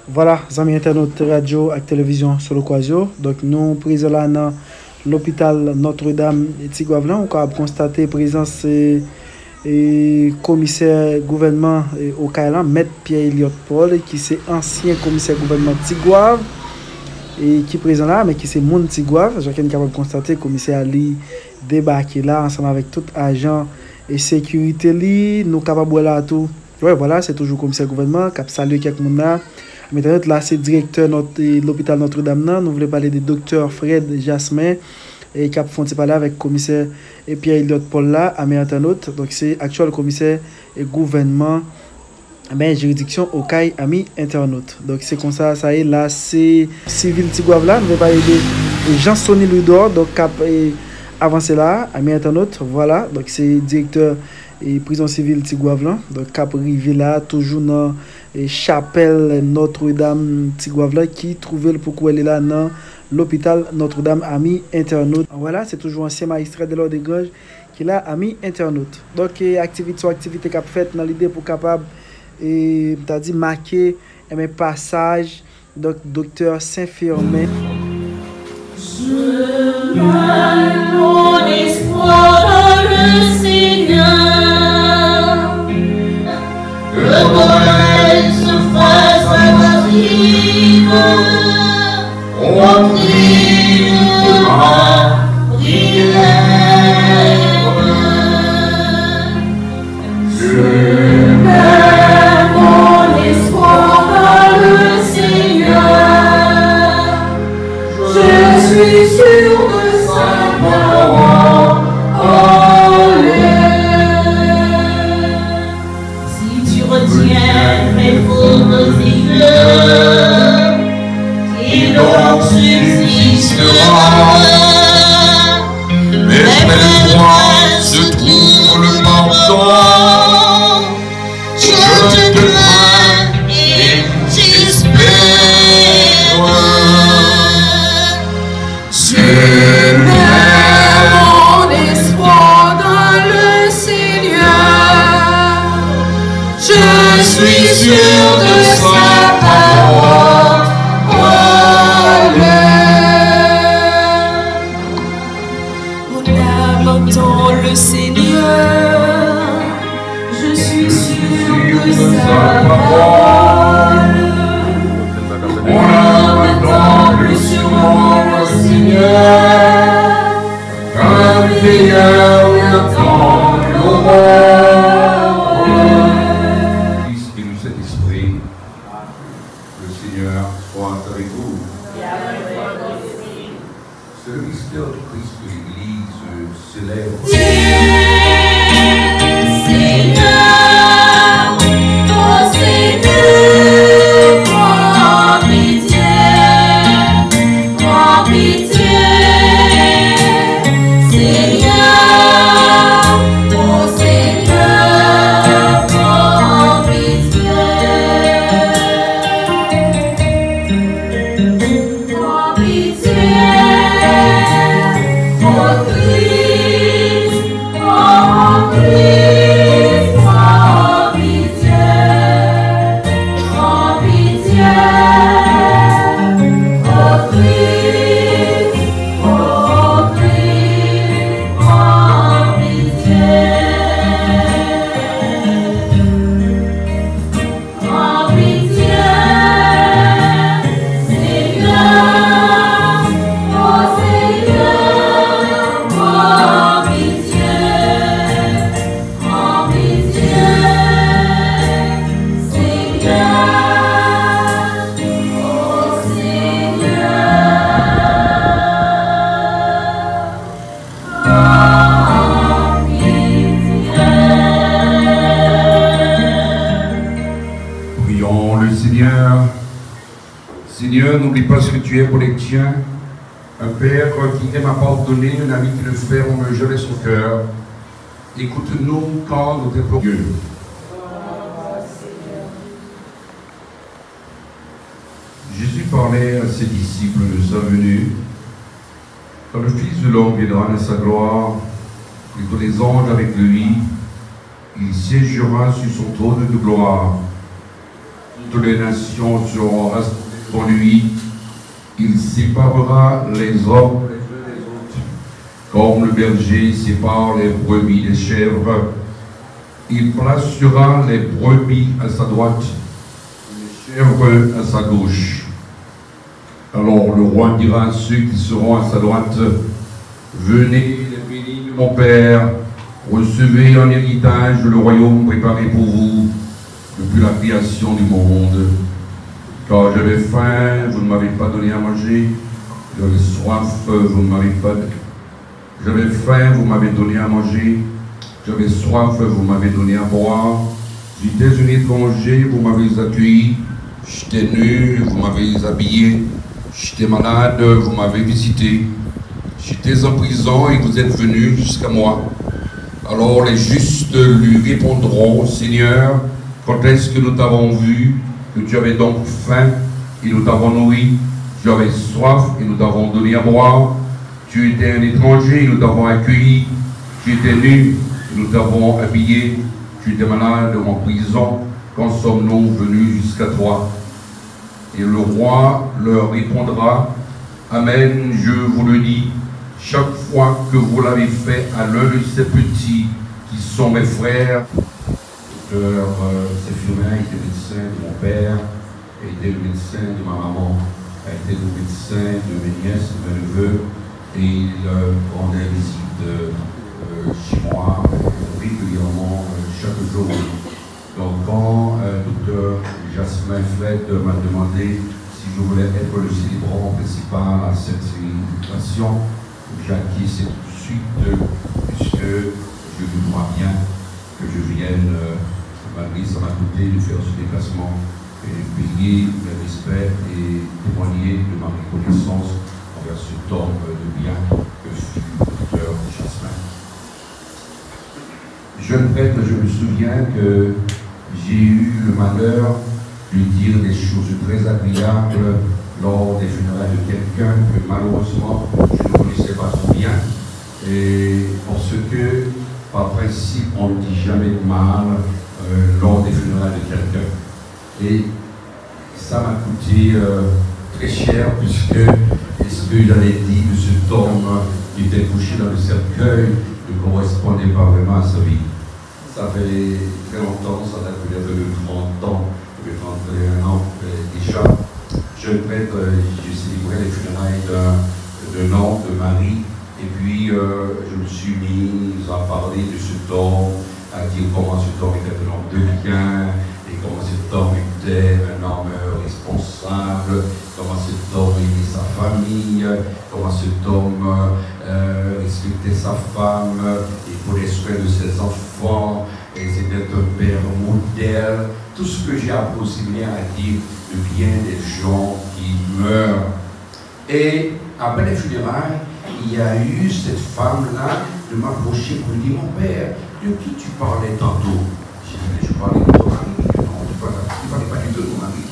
Voilà, amis internautes radio et télévision sur l'occasion. Donc, nous, présents là dans l'hôpital Notre-Dame de Tigouavlan, on a constaté présence et commissaire gouvernement au Kailan, Maître Pierre-Eliott Paul, qui est ancien commissaire gouvernement Tigouave, et qui est présent là, mais qui c'est Moun Tigouave. Je suis capable de constater que le commissaire Ali débarqué là, ensemble avec tout agent et sécurité, nous capables de là tout. Ouais, voilà, c'est toujours commissaire gouvernement, qui a salué quelques monde là. Maintenant, là, c'est directeur de l'hôpital Notre-Dame. Nous voulons parler du docteur Fred Jasmin et qui a parlé avec le commissaire Pierre-Eliott Paul là, à mes internautes. Donc, c'est actuel commissaire et gouvernement, juridiction au CAI, amis internautes. Donc, c'est comme ça, ça y est, là, c'est civil Tigouave là. Nous voulons parler de Jean-Sonny Ludor, donc, cap avancé là, amis internautes. Voilà, donc, c'est directeur et prison civile Tigouave là. Donc, cap rivé là, toujours dans et chapelle Notre-Dame Tigouave qui trouvait le pourquoi elle est là dans l'hôpital Notre-Dame, amis internautes. Voilà, c'est toujours ancien magistrat de l'ordre des Granges qui est là, amis internautes. Donc activité qu'a faite dans l'idée pour capable et t'as dit marquer un passage donc docteur Saint-Firmin. Je mets mon espoir dans le Seigneur. Le bonheur se fasse à ma vie. On priera, prière. Je mets mon espoir dans le Seigneur. Je suis sûr de sa parole. Retiens mes pauvres yeux, qui donc subsistera. Mais près de moi se trouve le pardon. Je te crains et j'espère. Je mets mon espoir dans le Seigneur. Je suis sûr de sa parole. Mon âme entend le Seigneur. Je suis sûr de sa parole. Mon âme temple sûrement le Seigneur. Comme veilleur entend l'aurore. C'est le mystère du Christ que l'Église célèbre. Seigneur, oh Seigneur, prends pitié, prends pitié. Seigneur, oh Seigneur, prends pitié. Prends pitié. Seigneur, n'oublie pas ce que tu es pour les tiens, un Père qui aime à pardonner, un ami qui le fait, on me gelait son cœur. Écoute-nous quand nous t'implorons. Jésus parlait à ses disciples de sa venue. Quand le Fils de l'homme viendra de sa gloire, et tous les anges avec lui, il siégera sur son trône de gloire. Toutes les nations seront rassemblées pour lui. Il séparera les hommes les uns des autres, comme le berger sépare les brebis des chèvres. Il placera les brebis à sa droite, les chèvres à sa gauche. Alors le roi dira à ceux qui seront à sa droite, venez les bénis de mon Père, recevez en héritage le royaume préparé pour vous depuis la création du monde. Car j'avais faim, vous ne m'avez pas donné à manger, j'avais soif, vous ne m'avez pas donné. J'avais faim, vous m'avez donné à manger, j'avais soif, vous m'avez donné à boire, j'étais un étranger, vous m'avez accueilli, j'étais nu, vous m'avez habillé, j'étais malade, vous m'avez visité, j'étais en prison et vous êtes venus jusqu'à moi. Alors les justes lui répondront, Seigneur, quand est-ce que nous t'avons vu, que tu avais donc faim et nous t'avons nourri, tu avais soif et nous t'avons donné à boire, tu étais un étranger et nous t'avons accueilli, tu étais nu et nous t'avons habillé, tu étais malade ou en prison, quand sommes-nous venus jusqu'à toi? Et le roi leur répondra, Amen, je vous le dis, chaque fois que vous l'avez fait à l'un de ces petits qui sont mes frères, Séphirien était médecin de mon père, était le médecin de ma maman, était le médecin de mes nièces, de mes neveux, et il rendait visite chez moi régulièrement chaque jour. Donc quand docteur Jasmin Fred m'a demandé si je voulais être le célébrant principal à cette célébration, j'ai acquis tout de suite, puisque je vous crois bien que je vienne, malgré ça m'a coûté de faire ce déplacement, et payer mes respects et témoigner de ma reconnaissance envers cet homme de bien que fut le docteur Jasmin. Jeune prêtre, je me souviens que j'ai eu le malheur de dire des choses très agréables lors des funérailles de quelqu'un que malheureusement je ne connaissais pas trop bien. Et parce que, par principe, on ne dit jamais de mal lors des funérailles de quelqu'un. Et ça m'a coûté très cher, puisque ce que j'avais dit de cet homme qui était couché dans le cercueil ne correspondait pas vraiment à sa vie. Ça fait très longtemps, ça date peut-être de 30 ans, de 31 ans déjà. Jeune prêtre, j'ai célébré les funérailles d'un homme, de Marie, et puis je me suis mis à parler de cet homme, à dire comment cet homme était un homme de bien, et comment cet homme était un homme responsable, comment cet homme aimait sa famille, comment cet homme respectait sa femme, et prenait soin de ses enfants, et c'était un père modèle. Tout ce que j'ai appris aussi bien à dire de bien des gens qui meurent. Et après les funérailles, il y a eu cette femme-là de m'approcher pour lui dire, mon père, de qui tu parlais tantôt? J'ai dit, mais je parlais de ton mari. Non, tu ne parlais pas du tout de mon mari.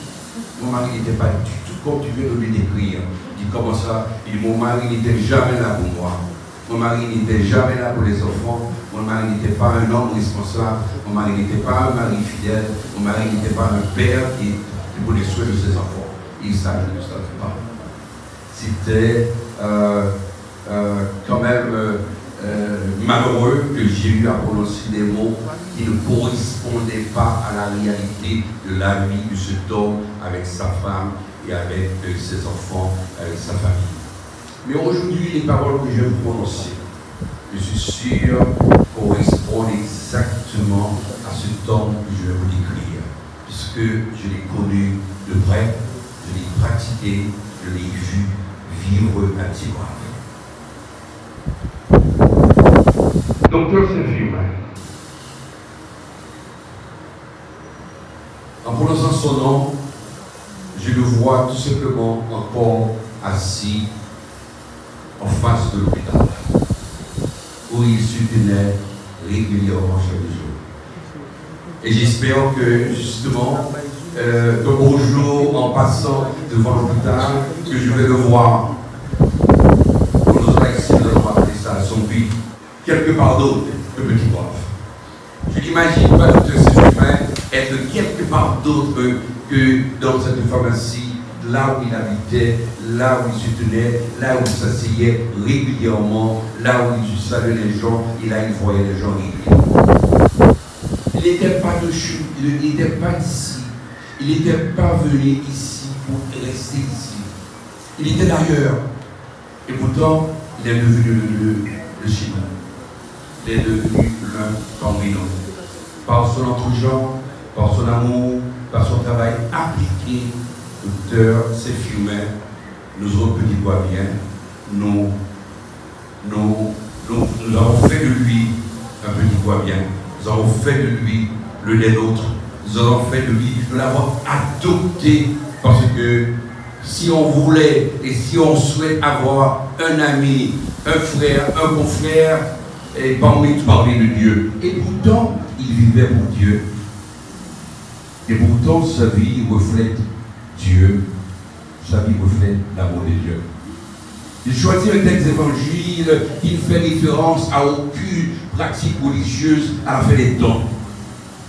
Mon mari n'était pas du tout comme tu viens de lui décrire. Il dit, comment ça? Il dit, mon mari n'était jamais là pour moi. Mon mari n'était jamais là pour les enfants. Mon mari n'était pas un homme responsable. Mon mari n'était pas un mari fidèle. Mon mari n'était pas un père qui prenait soin de ses enfants. Et ça, je ne le savais pas. C'était quand même malheureux que j'ai eu à prononcer des mots qui ne correspondaient pas à la réalité de la vie de cet homme avec sa femme et avec ses enfants, avec sa famille. Mais aujourd'hui, les paroles que je vais vous prononcer, je suis sûr, correspondent exactement à cet homme que je vais vous décrire, puisque je l'ai connu de près, je l'ai pratiqué, je l'ai vu vivre à Tigouave. Docteur Séphirien. En prononçant son nom, je le vois tout simplement encore assis en face de l'hôpital, où il se tenait régulièrement chaque jour. Et j'espère que justement, de beau jour, en passant devant l'hôpital, que je vais le voir. On nous a ici, nous allons appeler ça son pays, quelque part d'autre que Petit Bois. Je n'imagine pas Dr. Séphirien être quelque part d'autre que que dans cette pharmacie, là où il habitait, là où il se tenait, là où il s'asseyait régulièrement, là où il saluait les gens, et là il voyait les gens régulièrement. Il n'était pas de chez, il n'était pas ici. Il n'était pas venu ici pour rester ici. Il était d'ailleurs. Et pourtant, il est devenu le chez nous. Il est devenu l'un parmi nous. Par son entre-gens, par son amour, par son travail appliqué, l'auteur s'effumait, nous autres petits doigts bien, nous avons fait de lui un petit doigt bien, nous avons fait de lui le lait nôtre, nous avons fait de lui, nous l'avons adopté, parce que si on voulait et si on souhaite avoir un ami, un frère, un confrère, et parmi parler de Dieu, et pourtant il vivait pour Dieu, et pourtant sa vie reflète Dieu, sa vie reflète l'amour de Dieu. Il choisit un texte d'évangile qui ne fait référence à aucune pratique religieuse à la fin des temps.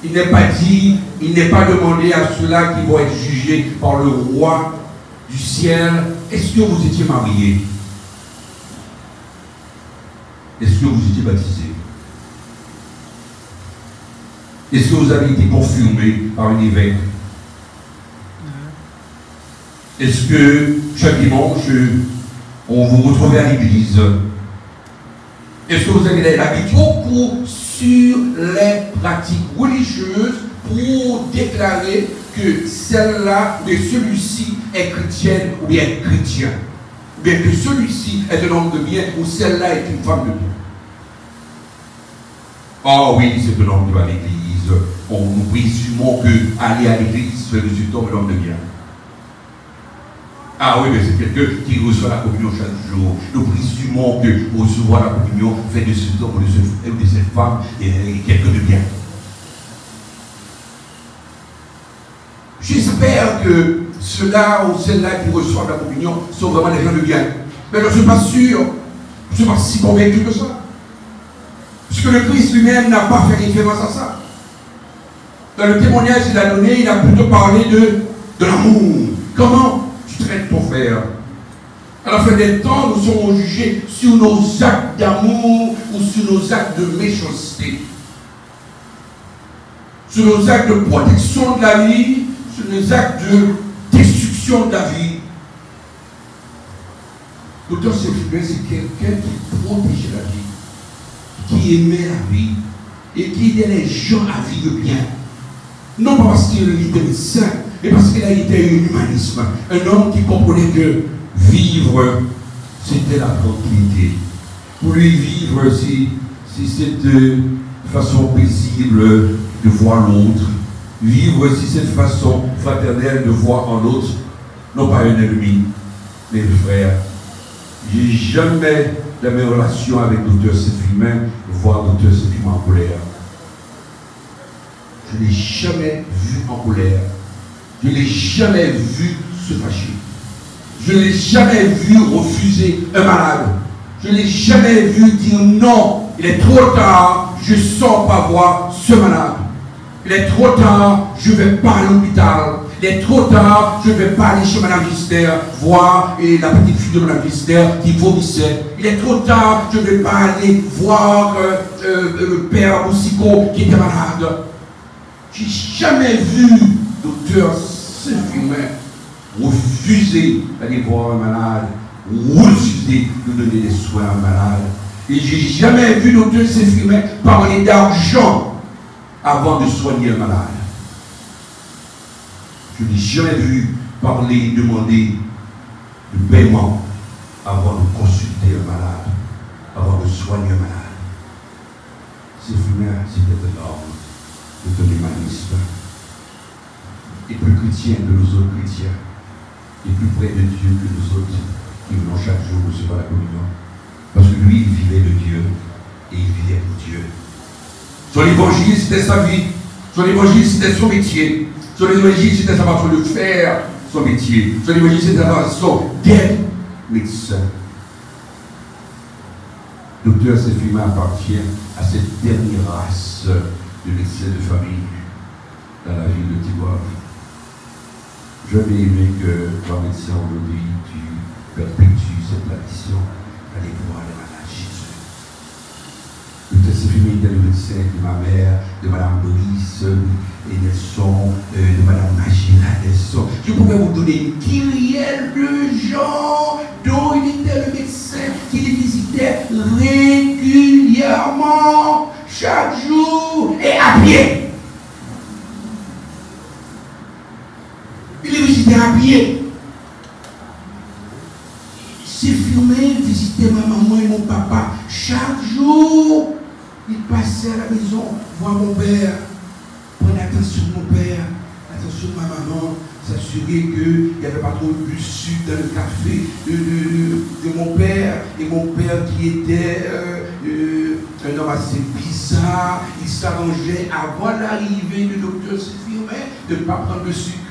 Il n'est pas dit, il n'est pas demandé à ceux-là qui vont être jugés par le roi du ciel, est-ce que vous étiez mariés? Est-ce que vous étiez baptisés? Est-ce que vous avez été confirmés par un évêque? Est-ce que chaque dimanche, on vous retrouve à l'église? Est-ce que vous avez l'habitude beaucoup sur les pratiques religieuses pour déclarer que celle-là, ou celui-ci est chrétienne ou bien chrétien? Ou bien que celui-ci est un homme de bien ou celle-là est une femme de bien? Ah oui, c'est un homme qui va à l'église. Nous présumons que aller à l'église fait de cet homme un homme de bien. Ah oui, mais c'est quelqu'un qui reçoit la communion chaque jour. Nous présumons que recevoir la communion fait de cet homme ou de cette femme quelqu'un de bien. J'espère que ceux-là ou celles-là qui reçoivent la communion sont vraiment des gens de bien. Mais je ne suis pas sûr, je ne suis pas si convaincu que ça. Parce que le Christ lui-même n'a pas fait référence à ça. Dans le témoignage qu'il a donné, il a plutôt parlé de l'amour. Comment tu traites ton frère? À la fin des temps, nous serons jugés sur nos actes d'amour ou sur nos actes de méchanceté. Sur nos actes de protection de la vie, sur nos actes de destruction de la vie. L'auteur s'exprime, c'est quelqu'un qui protégeait la vie, qui aimait la vie et qui aidait les gens à vivre bien. Non pas parce qu'il était médecin, mais parce qu'il a été un humanisme. Un homme qui comprenait que vivre, c'était la tranquillité. Pour lui, vivre, c'est cette façon paisible de voir l'autre. Vivre, c'est cette façon fraternelle de voir en l'autre, non pas un ennemi, mais un frère. J'ai jamais la même relation avec l'auteur Séphrimin, voire l'auteur Séphrimin en colère. Je ne l'ai jamais vu en colère. Je ne l'ai jamais vu se fâcher. Je ne l'ai jamais vu refuser un malade. Je ne l'ai jamais vu dire non, il est trop tard, je ne sors pas voir ce malade. Il est trop tard, je ne vais pas à l'hôpital. Il est trop tard, je ne vais pas aller chez Mme Lister voir la petite fille de Mme Lister qui vomissait. Il est trop tard, je ne vais pas aller voir le père Boussico qui était malade. Je n'ai jamais vu docteur Séphrimin refuser d'aller voir un malade, refuser de donner des soins à un malade. Et je n'ai jamais vu docteur Séphrimin parler d'argent avant de soigner un malade. Je n'ai jamais vu parler, demander de paiement avant de consulter un malade, avant de soigner un malade. Séphrimin, c'était un homme de l'humanisme. Et plus chrétien de nous autres chrétiens, et plus près de Dieu que nous autres qui venons chaque jour recevoir la communion. Parce que lui, il vivait de Dieu et il vivait pour Dieu. Son évangile, c'était sa vie. Son évangile, c'était son métier. Son évangile, c'était sa façon de faire son métier. Son évangile, c'était sa façon d'être médecin. Docteur Séphrimin appartient à cette dernière race de médecins de famille dans la ville de Tigouave. J'aurais aimé que, dans médecin aujourd'hui, tu perpétues cette tradition. Allez voir les malades Jésus. Toutes ces familles de médecins, de ma mère, de Madame Doris et Nelson, de Madame Magina Nelson. Je pourrais vous donner une kyrielle de gens dont il était le médecin qui les visitait régulièrement, chaque jour et à pied. Il les visitait à pied. Ces filmés visitaient ma maman et mon papa. Chaque jour, ils passaient à la maison voir mon père, prendre attention de mon père, attention de ma maman, s'assurer qu'il n'y avait pas trop de sucre dans le café de mon père. Et mon père qui était un homme assez bizarre, il s'arrangeait avant l'arrivée du docteur Séphirmet de ne pas prendre de sucre.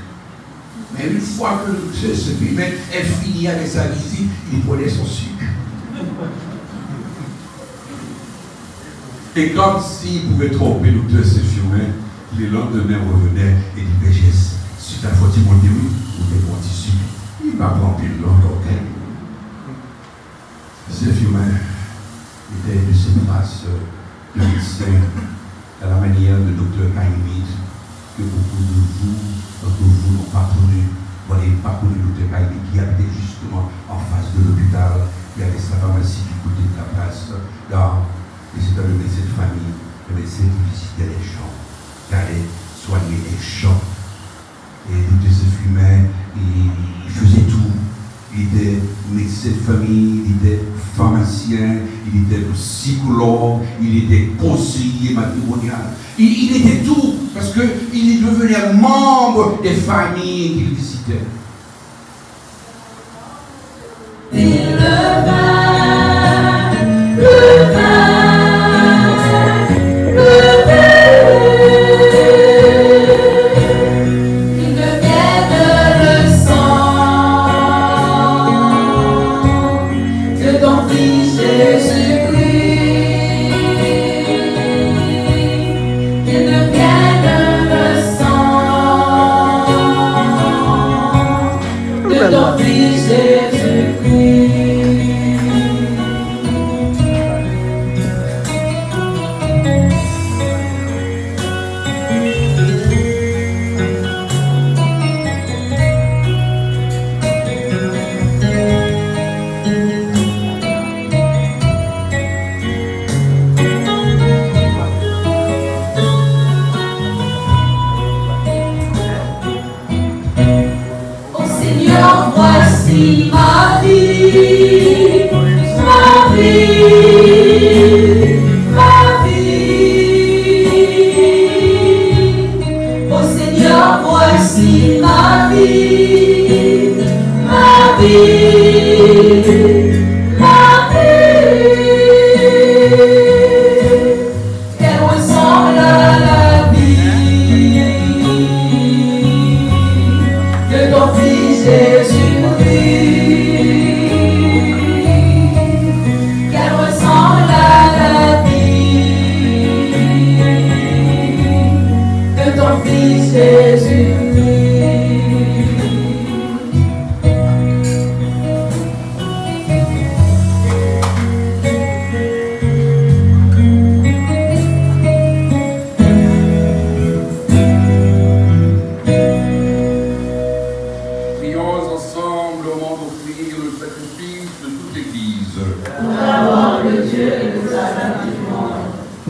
Mais une fois que le docteur Séphirmet est fini avec sa visite, il prenait son sucre. Et comme s'il pouvait tromper le docteur Séphirmet, le lendemain revenait et dit, mais si ta faute, il m'a dit oui, vous avez mon tissu. Il m'a trompé le lendemain. Séphirmet était de ces traces de médecin à la manière de docteur Caïmide, que beaucoup de vous n'ont pas connu. Vous n'avez pas connu le docteur Caïmide qui habitait justement en face de l'hôpital. Il y avait sa pharmacie du côté de la place. Et c'était le médecin de famille, le médecin qui visitait les gens, qui allait soigner les gens. Et le docteur Séphirmet, il faisait tout. Il était médecin de famille, il était pharmacien, il était psychologue, il était conseiller matrimonial. Il était tout, parce qu'il devenait membre des familles qu'il visitait.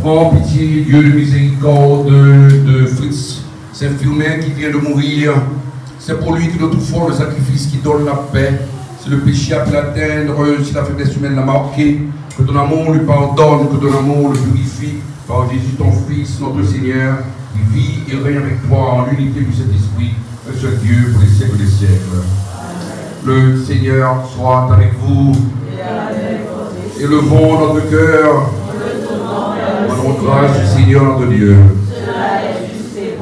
Prends pitié, Dieu de miséricorde, de Fritz Saint-Firmin qui vient de mourir. C'est pour lui que notre foi, le sacrifice qui donne la paix. C'est le péché a pu l'atteindre, si la faiblesse humaine l'a marqué. Que ton amour lui pardonne, que ton amour le purifie. Par Jésus ton Fils, notre Seigneur, qui vit et règne avec toi en l'unité du Saint-Esprit, un seul Dieu pour les siècles des siècles. Le Seigneur soit avec vous. Élevons notre cœur. Rendons grâce du Seigneur notre Dieu.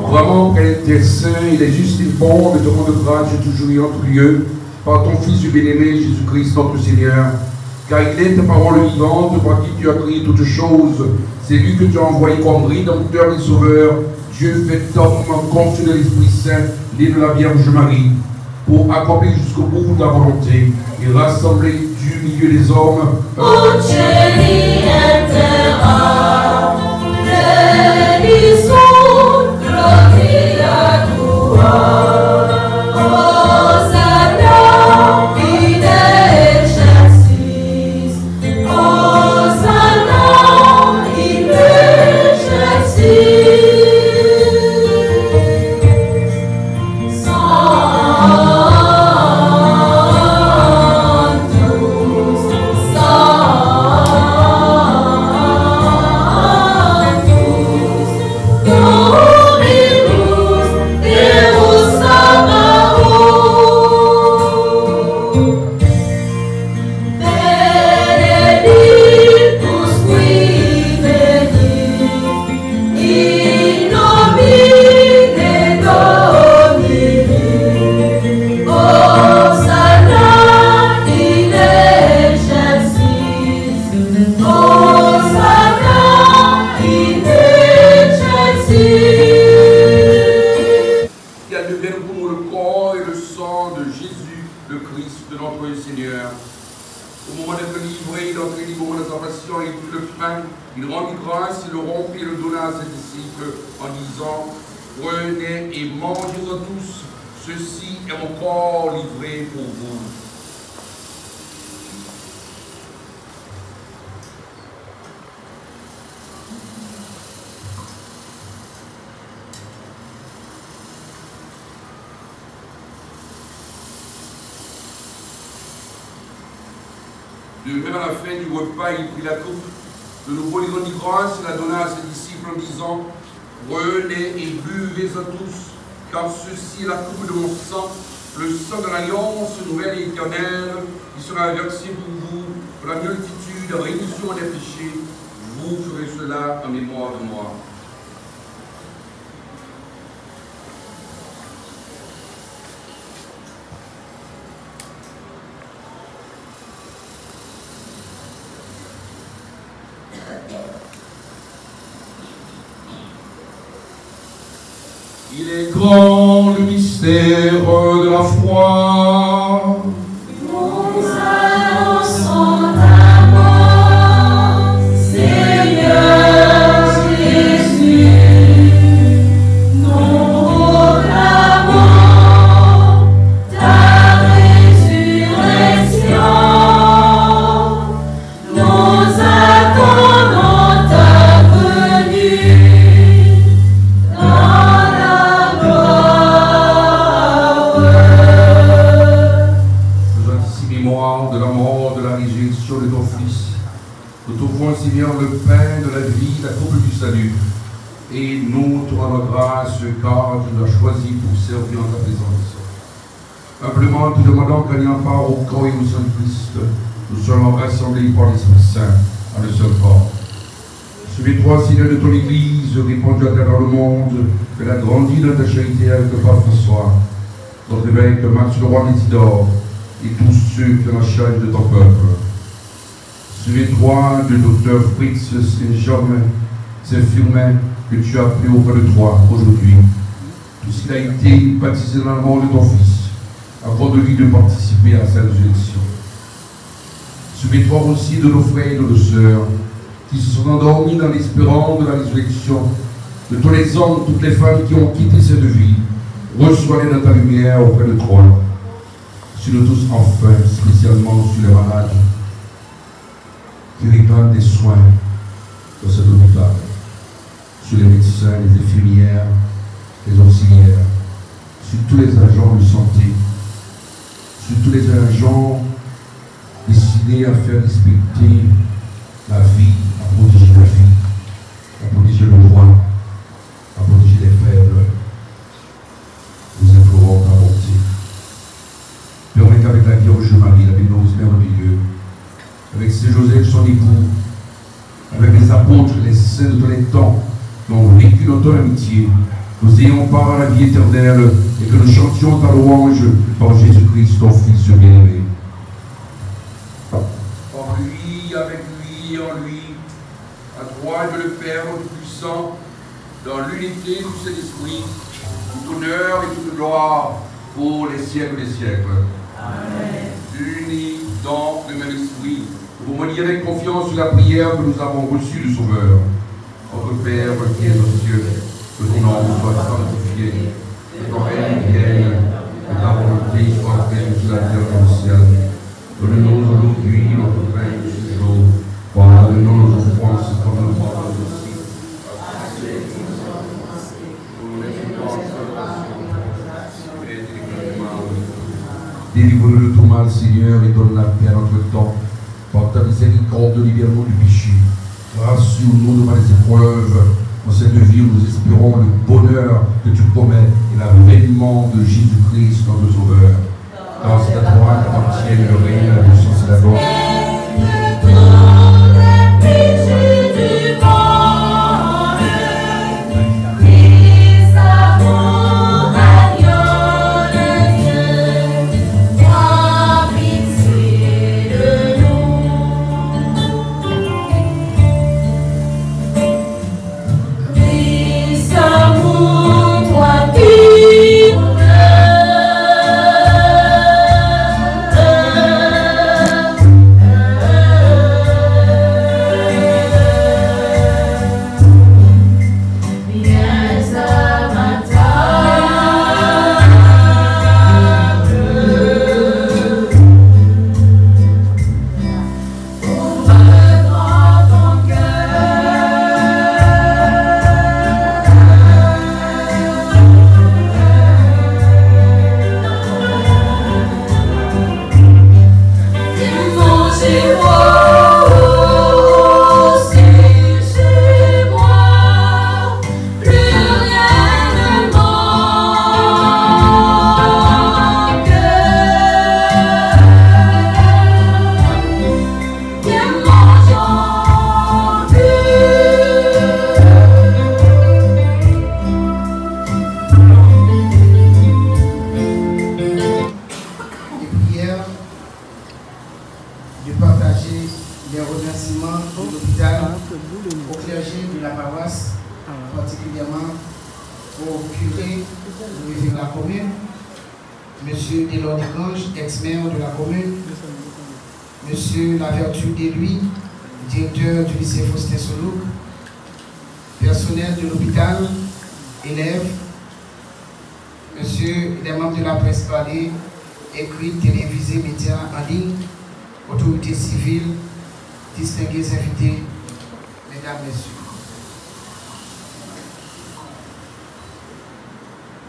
Vraiment, quel était saint, il est juste et bon de te rendre grâce toujours et en tout lieu, par ton Fils du bien-aimé Jésus-Christ notre Seigneur. Car il est ta parole vivante, par qui tu as créé toutes choses. C'est lui que tu as envoyé comme rédempteur et sauveur, Dieu fait homme, conçu de l'Esprit Saint, né de la Vierge Marie. pour accomplir jusqu'au bout ta volonté et rassembler du milieu des hommes. Uczeni entera, benissons, gloria tua. Hosanna in excelsis, Hosanna in excelsis. Il rendit grâce, il le rompit et le donna à ses disciples en disant: prenez et mangez-en tous, ceci est mon corps livré pour vous. De même, à la fin du repas, il prit la coupe. De nouveau, il rendit grâce, il la donna à ses disciples en disant: prenez et buvez-en tous, car ceci est la coupe de mon sang, le sang de l'alliance nouvelle et éternelle, qui sera versé pour vous, pour la multitude, la rémission des péchés. Vous ferez cela en mémoire de moi. Il est grand le mystère de la foi. Nous annonçons ta mort, Seigneur Jésus. Nous proclamons ta résurrection. Nous attendons ta venue dans la De la mort, de la résurrection de ton Fils. Nous t'offrons, Seigneur, le pain de la vie, la coupe du salut. Et nous te rendons grâce car tu nous as choisi pour servir en ta présence. Simplement, te demandons qu'en ayant part au corps et au sang de Christ, nous soyons rassemblés par l'Esprit Saint en un seul corps. Souviens-toi, Seigneur, de ton Église, répandue à travers le monde, qu'elle a grandi dans ta charité avec le Pape François, notre évêque Mathieu le roi Mésidor, et tous ceux qui ont la charge de ton peuple. Souviens-toi de Dr Fritz Saint-Germain, Saint-Firmin, que tu as appelé auprès de toi aujourd'hui. Puisqu'il a été baptisé dans la mort de ton Fils, avant de lui de participer à sa résurrection. Souviens-toi aussi de nos frères et de nos sœurs, qui se sont endormis dans l'espérance de la résurrection, de tous les hommes, toutes les femmes qui ont quitté cette vie. Reçois-les dans ta lumière auprès de toi. Sur nous tous enfin, spécialement sur les malades, qui réclament des soins dans cet hôpital, sur les médecins, les infirmières, les auxiliaires, sur tous les agents de santé, sur tous les agents décidés à faire respecter la vie, à protéger la vie, à protéger le roi, à protéger les faibles. Nous implorons ta bonté. Permets qu'avec la Vierge Marie, la bénédiction merveilleuse, avec Saint Joseph, son époux, avec les apôtres, les saints de tous les temps, qui ont vécu dans ton amitié, nous ayons part à la vie éternelle et que nous chantions ta louange par Jésus-Christ, ton Fils bien-aimé. En lui, avec lui et en lui, à toi Dieu le Père Tout-Puissant, dans l'unité du Saint-Esprit, toute honneur et toute gloire pour les siècles des siècles. Amen. Unis dans le même esprit, vous meniez avec confiance sur la prière que nous avons reçue du Sauveur. Notre Père qui est aux cieux, que ton nom soit sanctifié, que ton règne vienne, que ta volonté soit faite sur la terre comme au ciel. Donne-nous aujourd'hui notre pain de ce jour. Pardonne-nous nos offenses comme nous pardonnons aussi. Délivre-nous de tout mal, Seigneur, et donne la paix à notre temps. Par ta miséricorde, libère-nous du péché. Rassure-nous devant les épreuves. Dans cette vie où nous espérons le bonheur que tu promets et l'avènement de Jésus-Christ, notre Sauveur. Car c'est à toi qu'appartiennent le règne, la puissance et la gloire.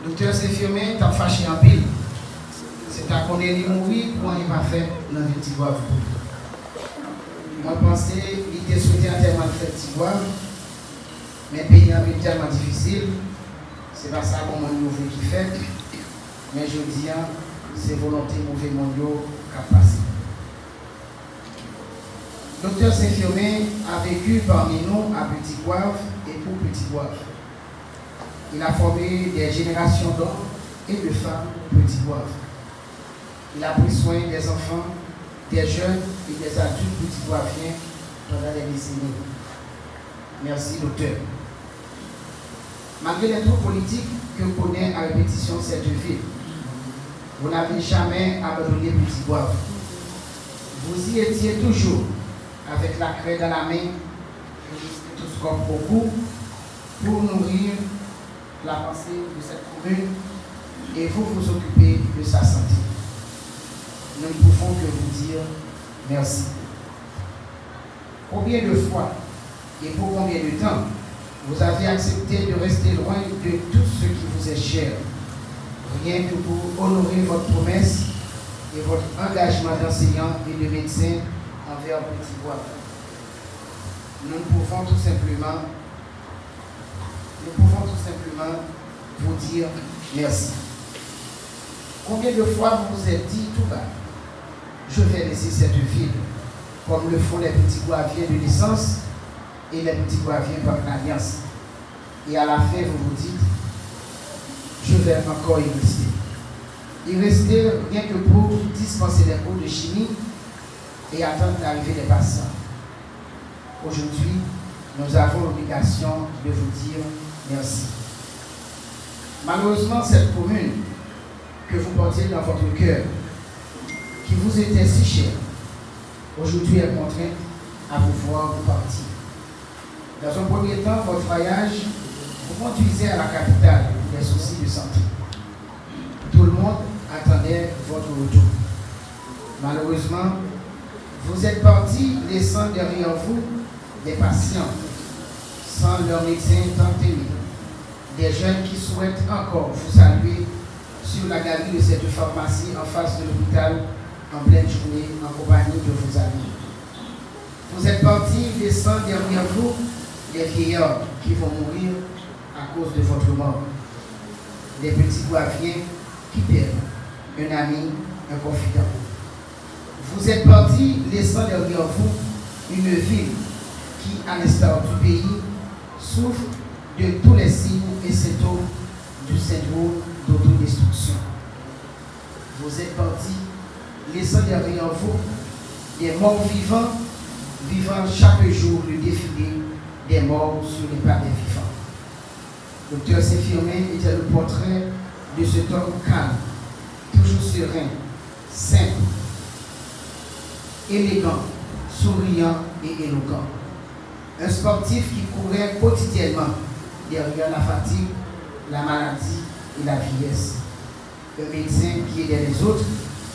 Docteur Séfirmé, t'as fâché en pile. C'est à qu'on est mourir pour il va faire dans le Tigouave. Moi, je pensais qu'il était souhaité un tellement de faire Tigouave, mais le pays est tellement difficile. C'est pas ça qu'on m'a nouveau qui fait. Mais je dis, c'est volonté mauvais mondiaux qui a passé. Docteur Séfirmé a vécu parmi nous à Petit Gouave et pour Petit Gouave. Il a formé des générations d'hommes et de femmes au Petit Gouave. Il a pris soin des enfants, des jeunes et des adultes petit gouaviens pendant les décennies. Merci, docteur. Malgré les troubles politiques que connaît à répétition cette ville, vous n'avez jamais abandonné Petit Gouave. Vous y étiez toujours avec la craie dans la main, tous comme beaucoup, pour nourrir la pensée de cette commune et vous vous occupez de sa santé. Nous ne pouvons que vous dire merci. Combien de fois et pour combien de temps vous avez accepté de rester loin de tout ce qui vous est cher, rien que pour honorer votre promesse et votre engagement d'enseignant et de médecin envers Petit Gouave. Nous pouvons tout simplement vous dire merci. Combien de fois vous vous êtes dit tout bas, je vais laisser cette ville, comme le font les petits Gouaviens de naissance et les petits Gouaviens par l'alliance. Et à la fin, vous vous dites, je vais encore y rester. Y rester rien que pour dispenser les cours de chimie et attendre l'arrivée des patients. Aujourd'hui, nous avons l'obligation de vous dire merci. Malheureusement, cette commune que vous portiez dans votre cœur, qui vous était si cher, aujourd'hui est contrainte à vous voir vous partir. Dans un premier temps, votre voyage vous conduisait à la capitale pour des soucis de santé. Tout le monde attendait votre retour. Malheureusement, vous êtes parti laissant derrière vous des patients sans leur médecin tant aimé, des jeunes qui souhaitent encore vous saluer sur la galerie de cette pharmacie en face de l'hôpital en pleine journée en compagnie de vos amis. Vous êtes parti laissant derrière vous des vieillards qui vont mourir à cause de votre mort, des petits goaviens qui perdent un ami, un confident. Vous êtes parti laissant derrière vous une ville qui, à l'instar du pays, souffre de tous les signes et symptômes du syndrome d'autodestruction. Vous êtes parti laissant derrière vous des morts vivants, vivant chaque jour le défilé des morts sur les pas des vivants. Docteur Saint-Firmin était le portrait de cet homme calme, toujours serein, simple, élégant, souriant et éloquent. Un sportif qui courait quotidiennement derrière la fatigue, la maladie et la vieillesse. Un médecin qui aidait les autres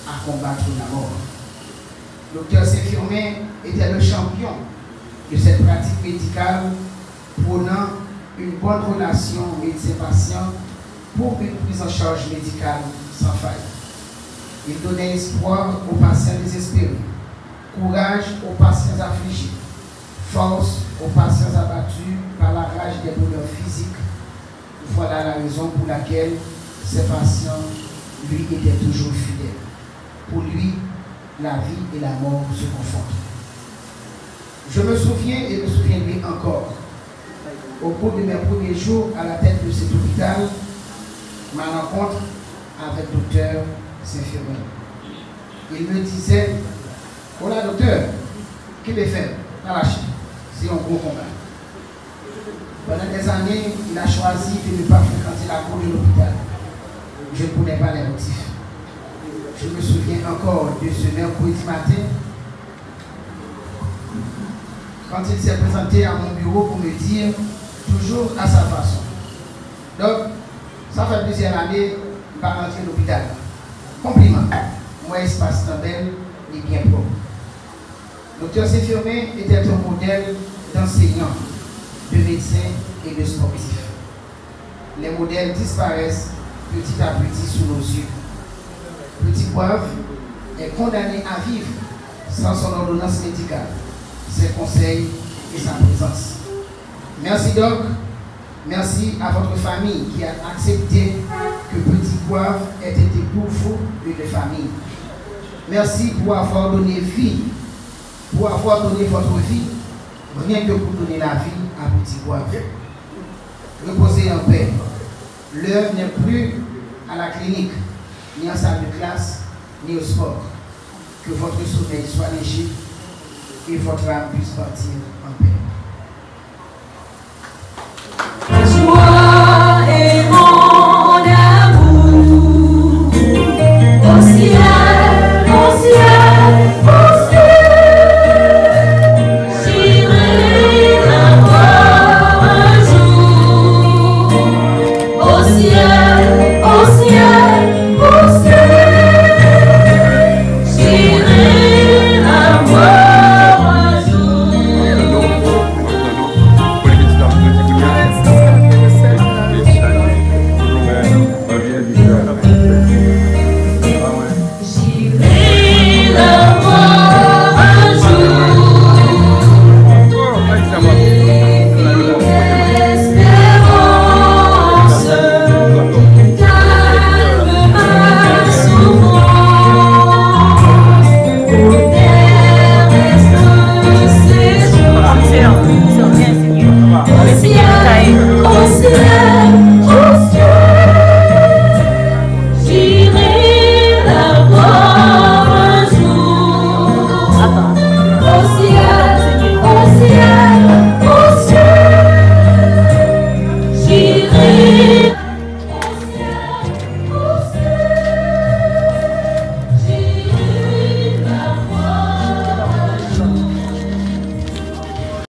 à combattre la mort. Docteur Saint-Firmin était le champion de cette pratique médicale, prônant une bonne relation médecin-patient pour une prise en charge médicale sans faille. Il donnait espoir aux patients désespérés, courage aux patients affligés, force aux patients abattus par la rage des douleurs physiques. Voilà la raison pour laquelle ces patients lui étaient toujours fidèles. Pour lui, la vie et la mort se confondent. Je me souviens et me souviendrai encore, au cours de mes premiers jours à la tête de cet hôpital, ma rencontre avec le docteur Saint-Firmin. Il me disait, voilà docteur, qui me fait lâcher, c'est un gros combat. Pendant des années, il a choisi de ne pas fréquenter la cour de l'hôpital. Je ne connais pas les motifs. Je me souviens encore de ce mercredi matin, quand il s'est présenté à mon bureau pour me dire, toujours à sa façon. Donc, ça fait plusieurs années, il va rentrer à l'hôpital. Compliment. Moi, espace belle et bien propre. Docteur Saint-Firmin était un modèle d'enseignant, de médecin et de sportif. Les modèles disparaissent petit à petit sous nos yeux. Petit Poivre est condamné à vivre sans son ordonnance médicale, ses conseils et sa présence. Merci Doc, merci à votre famille qui a accepté que Petit Poivre ait été pour vous une famille. Merci pour avoir donné vie, pour avoir donné votre vie, rien que pour donner la vie à Petit Poivre. Reposez en paix. L'heure n'est plus à la clinique, ni en salle de classe, ni au sport. Que votre sommeil soit léger et votre âme puisse partir en paix.